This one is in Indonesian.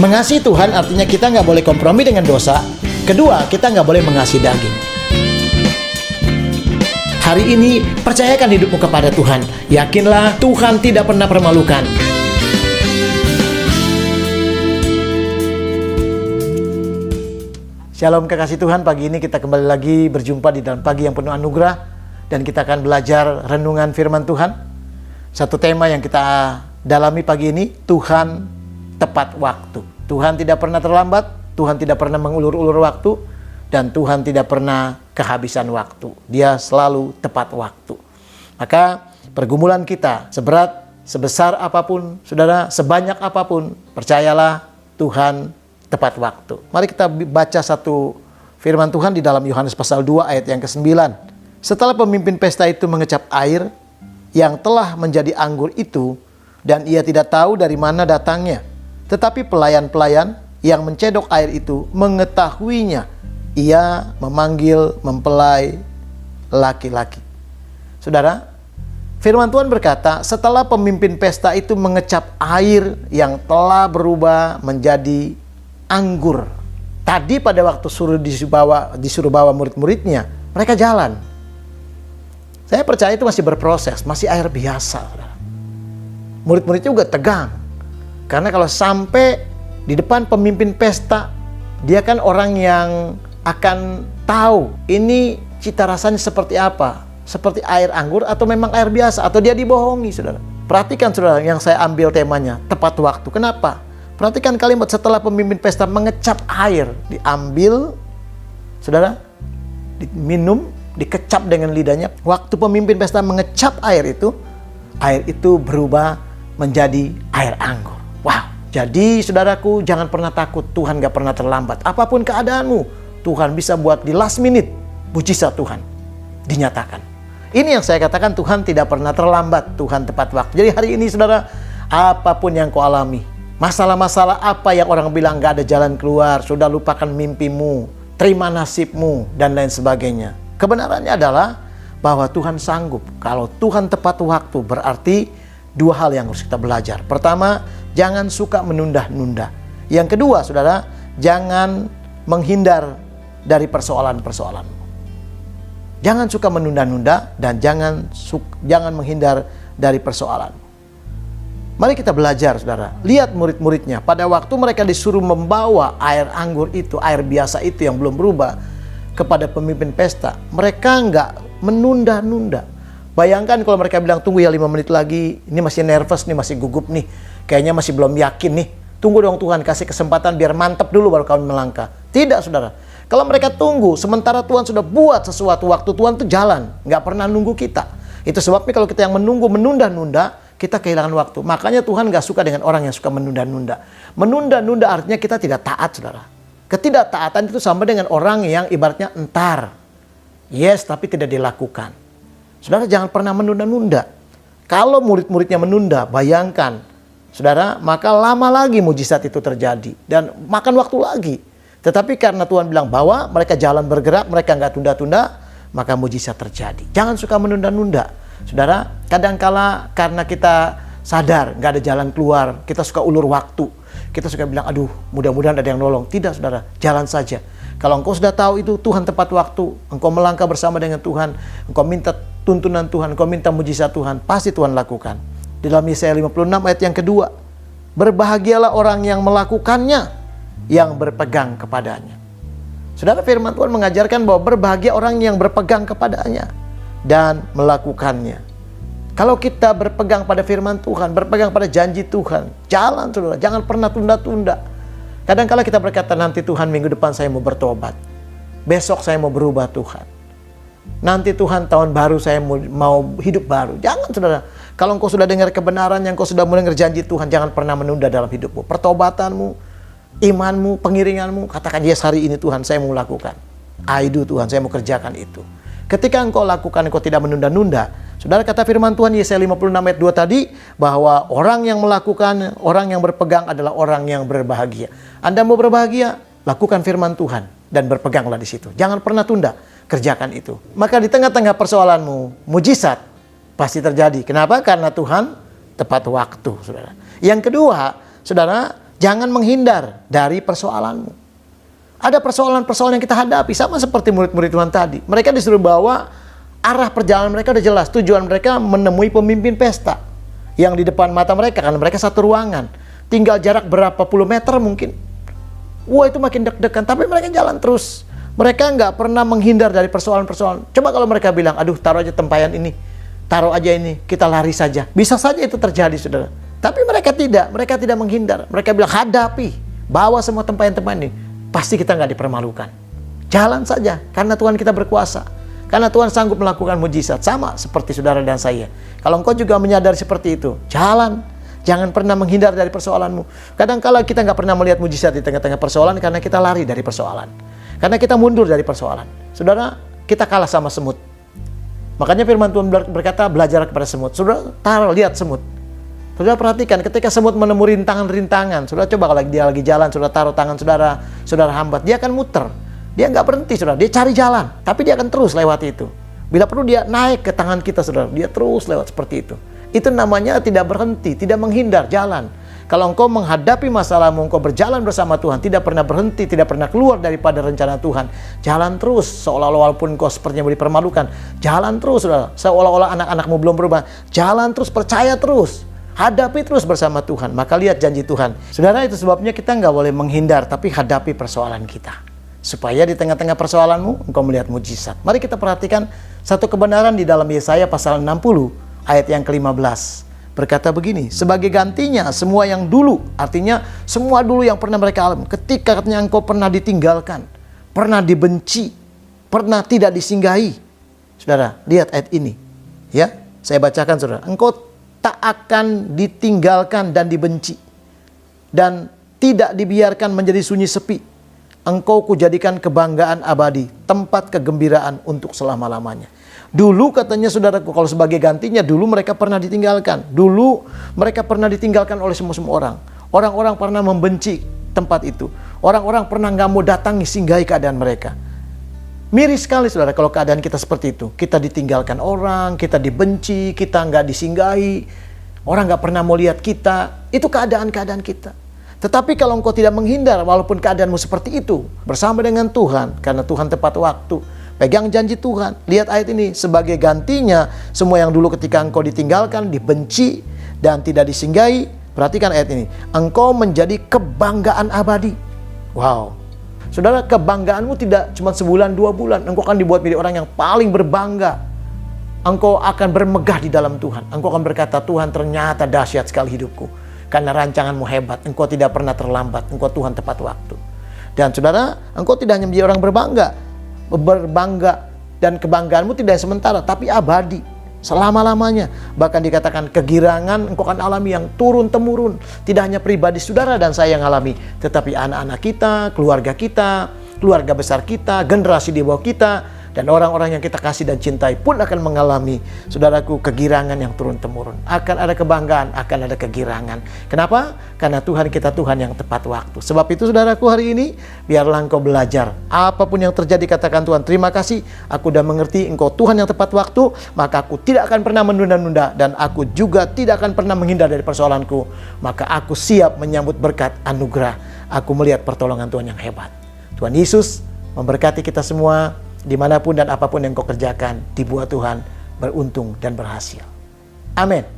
Mengasihi Tuhan artinya kita nggak boleh kompromi dengan dosa. Kedua, kita nggak boleh mengasihi daging. Hari ini, percayakan hidupmu kepada Tuhan. Yakinlah Tuhan tidak pernah permalukan. Shalom kekasih Tuhan, pagi ini kita kembali lagi berjumpa di dalam pagi yang penuh anugerah. Dan kita akan belajar renungan firman Tuhan. Satu tema yang kita dalami pagi ini, Tuhan tepat waktu. Tuhan tidak pernah terlambat, Tuhan tidak pernah mengulur-ulur waktu, dan Tuhan tidak pernah kehabisan waktu. Dia selalu tepat waktu. Maka pergumulan kita seberat, sebesar apapun, saudara, sebanyak apapun, percayalah Tuhan tepat waktu. Mari kita baca satu firman Tuhan di dalam Yohanes pasal 2 ayat yang ke-9. Setelah pemimpin pesta itu mengecap air yang telah menjadi anggur itu, dan ia tidak tahu dari mana datangnya. Tetapi pelayan-pelayan yang mencedok air itu mengetahuinya. Ia memanggil mempelai laki-laki. Saudara, firman Tuhan berkata, setelah pemimpin pesta itu mengecap air yang telah berubah menjadi anggur. Tadi pada waktu disuruh bawa murid-muridnya, mereka jalan. Saya percaya itu masih berproses, masih air biasa. Murid-muridnya juga tegang. Karena kalau sampai di depan pemimpin pesta, dia kan orang yang akan tahu ini cita rasanya seperti apa. Seperti air anggur atau memang air biasa. Atau dia dibohongi, saudara. Perhatikan, saudara, yang saya ambil temanya, tepat waktu. Kenapa? Perhatikan kalimat setelah pemimpin pesta mengecap air. Diambil, saudara, diminum, dikecap dengan lidahnya. Waktu pemimpin pesta mengecap air itu berubah menjadi air anggur. Wow, jadi saudaraku, jangan pernah takut. Tuhan gak pernah terlambat. Apapun keadaanmu, Tuhan bisa buat di last minute mujizat Tuhan dinyatakan. Ini yang saya katakan, Tuhan tidak pernah terlambat. Tuhan tepat waktu. Jadi hari ini, saudara, apapun yang kau alami, masalah-masalah apa yang orang bilang gak ada jalan keluar, sudah lupakan mimpimu, terima nasibmu, dan lain sebagainya. Kebenarannya adalah bahwa Tuhan sanggup. Kalau Tuhan tepat waktu, berarti dua hal yang harus kita belajar. Pertama, jangan suka menunda-nunda. Yang kedua, saudara, jangan menghindar dari persoalan-persoalanmu. Jangan suka menunda-nunda dan jangan menghindar dari persoalan. Mari kita belajar, saudara. Lihat murid-muridnya. Pada waktu mereka disuruh membawa air anggur itu, air biasa itu yang belum berubah, kepada pemimpin pesta, mereka nggak menunda-nunda. Bayangkan kalau mereka bilang, tunggu ya 5 menit lagi, ini masih nervous nih, masih gugup nih, kayaknya masih belum yakin nih, tunggu dong Tuhan, kasih kesempatan biar mantap dulu baru kami melangkah. Tidak, saudara. Kalau mereka tunggu, sementara Tuhan sudah buat sesuatu, waktu Tuhan itu jalan, nggak pernah nunggu kita. Itu sebabnya kalau kita yang menunggu, menunda-nunda, kita kehilangan waktu. Makanya Tuhan nggak suka dengan orang yang suka menunda-nunda. Menunda-nunda artinya kita tidak taat, saudara. Ketidaktaatan itu sama dengan orang yang ibaratnya entar. Yes, tapi tidak dilakukan. Saudara, jangan pernah menunda-nunda. Kalau murid-muridnya menunda, bayangkan, saudara, maka lama lagi mujizat itu terjadi. Dan makan waktu lagi. Tetapi karena Tuhan bilang bahwa mereka jalan bergerak, mereka nggak tunda-tunda, maka mujizat terjadi. Jangan suka menunda-nunda. Saudara, kadangkala karena kita sadar nggak ada jalan keluar, kita suka ulur waktu. Kita suka bilang, aduh, mudah-mudahan ada yang nolong. Tidak, saudara, jalan saja. Kalau engkau sudah tahu itu Tuhan tepat waktu, engkau melangkah bersama dengan Tuhan, engkau minta tuntunan Tuhan, engkau minta mujizat Tuhan, pasti Tuhan lakukan. Di dalam Yesaya 56 ayat yang kedua, berbahagialah orang yang melakukannya, yang berpegang kepadanya. Saudara, firman Tuhan mengajarkan bahwa berbahagia orang yang berpegang kepadanya dan melakukannya. Kalau kita berpegang pada firman Tuhan, berpegang pada janji Tuhan, jalan, saudara, jangan pernah tunda-tunda. Kadang-kala kita berkata, nanti Tuhan minggu depan saya mau bertobat, besok saya mau berubah Tuhan, nanti Tuhan tahun baru saya mau hidup baru. Jangan, saudara. Kalau engkau sudah dengar kebenaran, yang engkau sudah mendengar janji Tuhan, jangan pernah menunda dalam hidupmu. Pertobatanmu, imanmu, pengiringanmu, katakan, yes, hari ini Tuhan saya mau lakukan. I do, Tuhan, saya mau kerjakan itu. Ketika engkau lakukan, engkau tidak menunda-nunda. Saudara, kata firman Tuhan Yesaya 56 ayat 2 tadi, bahwa orang yang melakukan, orang yang berpegang adalah orang yang berbahagia. Anda mau berbahagia? Lakukan firman Tuhan dan berpeganglah di situ. Jangan pernah tunda, kerjakan itu. Maka di tengah-tengah persoalanmu, mujizat pasti terjadi. Kenapa? Karena Tuhan tepat waktu, saudara. Yang kedua, saudara, Jangan menghindar dari persoalanmu. Ada persoalan-persoalan yang kita hadapi, sama seperti murid-murid Tuhan tadi. Mereka disuruh bawa, arah perjalanan mereka udah jelas. Tujuan mereka menemui pemimpin pesta yang di depan mata mereka, karena mereka satu ruangan. Tinggal jarak berapa puluh meter mungkin. Wah, itu makin deg-degan, tapi mereka jalan terus. Mereka nggak pernah menghindar dari persoalan-persoalan. Coba kalau mereka bilang, aduh taruh aja tempayan ini, taruh aja ini, kita lari saja. Bisa saja itu terjadi, saudara. Tapi mereka tidak menghindar. Mereka bilang, hadapi, bawa semua tempayan-tempayan ini. Pasti kita nggak dipermalukan. Jalan saja, karena Tuhan kita berkuasa. Karena Tuhan sanggup melakukan mujizat. Sama seperti saudara dan saya. Kalau engkau juga menyadari seperti itu, jalan. Jangan pernah menghindar dari persoalanmu. Kadang-kala kita nggak pernah melihat mujizat di tengah-tengah persoalan karena kita lari dari persoalan. Karena kita mundur dari persoalan. Saudara, kita kalah sama semut. Makanya firman Tuhan berkata, belajar kepada semut. Saudara, lihat semut. Saudara perhatikan, ketika semut menemui rintangan-rintangan, saudara coba kalau dia lagi jalan, saudara taruh tangan saudara hambat, dia akan muter. Dia nggak berhenti, saudara. Dia cari jalan, tapi dia akan terus lewat itu. Bila perlu dia naik ke tangan kita, saudara. Dia terus lewat seperti itu. Itu namanya tidak berhenti, tidak menghindar, jalan. Kalau engkau menghadapi masalahmu, engkau berjalan bersama Tuhan, tidak pernah berhenti, tidak pernah keluar daripada rencana Tuhan. Jalan terus, seolah-olah walaupun engkau sepertinya dipermalukan. Jalan terus, saudara. Seolah-olah anak-anakmu belum berubah. Jalan terus, percaya terus. Hadapi terus bersama Tuhan, maka lihat janji Tuhan. Saudara, itu sebabnya kita nggak boleh menghindar, tapi hadapi persoalan kita. Supaya di tengah-tengah persoalanmu, engkau melihat mujizat. Mari kita perhatikan satu kebenaran di dalam Yesaya pasal 60, ayat yang ke-15. Berkata begini, sebagai gantinya semua yang dulu, artinya semua dulu yang pernah mereka alami. Ketika katanya engkau pernah ditinggalkan, pernah dibenci, pernah tidak disinggahi. Saudara, lihat ayat ini. Ya, saya bacakan saudara. Engkau tak akan ditinggalkan dan dibenci, dan tidak dibiarkan menjadi sunyi sepi. Engkau kujadikan kebanggaan abadi, tempat kegembiraan untuk selama-lamanya. Dulu katanya saudaraku, kalau sebagai gantinya, dulu mereka pernah ditinggalkan. Dulu mereka pernah ditinggalkan oleh semua orang. Orang-orang pernah membenci tempat itu. Orang-orang pernah nggak mau datangi singgahi keadaan mereka. Miris sekali saudara kalau keadaan kita seperti itu. Kita ditinggalkan orang, kita dibenci, kita nggak disinggahi. Orang nggak pernah mau lihat kita. Itu keadaan-keadaan kita. Tetapi kalau engkau tidak menghindar walaupun keadaanmu seperti itu, bersama dengan Tuhan, karena Tuhan tepat waktu, pegang janji Tuhan. Lihat ayat ini, sebagai gantinya semua yang dulu ketika engkau ditinggalkan, dibenci, dan tidak disinggahi. Perhatikan ayat ini, engkau menjadi kebanggaan abadi. Wow. Saudara, kebanggaanmu tidak cuma sebulan, 2 bulan. Engkau akan dibuat menjadi orang yang paling berbangga. Engkau akan bermegah di dalam Tuhan. Engkau akan berkata, Tuhan ternyata dahsyat sekali hidupku. Karena rancanganmu hebat. Engkau tidak pernah terlambat. Engkau Tuhan tepat waktu. Dan saudara, engkau tidak hanya menjadi orang berbangga. Dan kebanggaanmu tidak sementara, tapi abadi. Selama-lamanya. Bahkan dikatakan kegirangan engkau akan alami yang turun-temurun. Tidak hanya pribadi saudara dan saya yang alami, tetapi anak-anak kita, keluarga besar kita, generasi di bawah kita, dan orang-orang yang kita kasih dan cintai pun akan mengalami, saudaraku, kegirangan yang turun-temurun. Akan ada kebanggaan, akan ada kegirangan. Kenapa? Karena Tuhan kita Tuhan yang tepat waktu. Sebab itu saudaraku, hari ini biarlah engkau belajar. Apapun yang terjadi katakan, Tuhan terima kasih, aku sudah mengerti engkau Tuhan yang tepat waktu, maka aku tidak akan pernah menunda-nunda, dan aku juga tidak akan pernah menghindar dari persoalanku. Maka aku siap menyambut berkat anugerah. Aku melihat pertolongan Tuhan yang hebat. Tuhan Yesus memberkati kita semua. Dimanapun dan apapun yang kau kerjakan, dibuat Tuhan beruntung dan berhasil. Amin.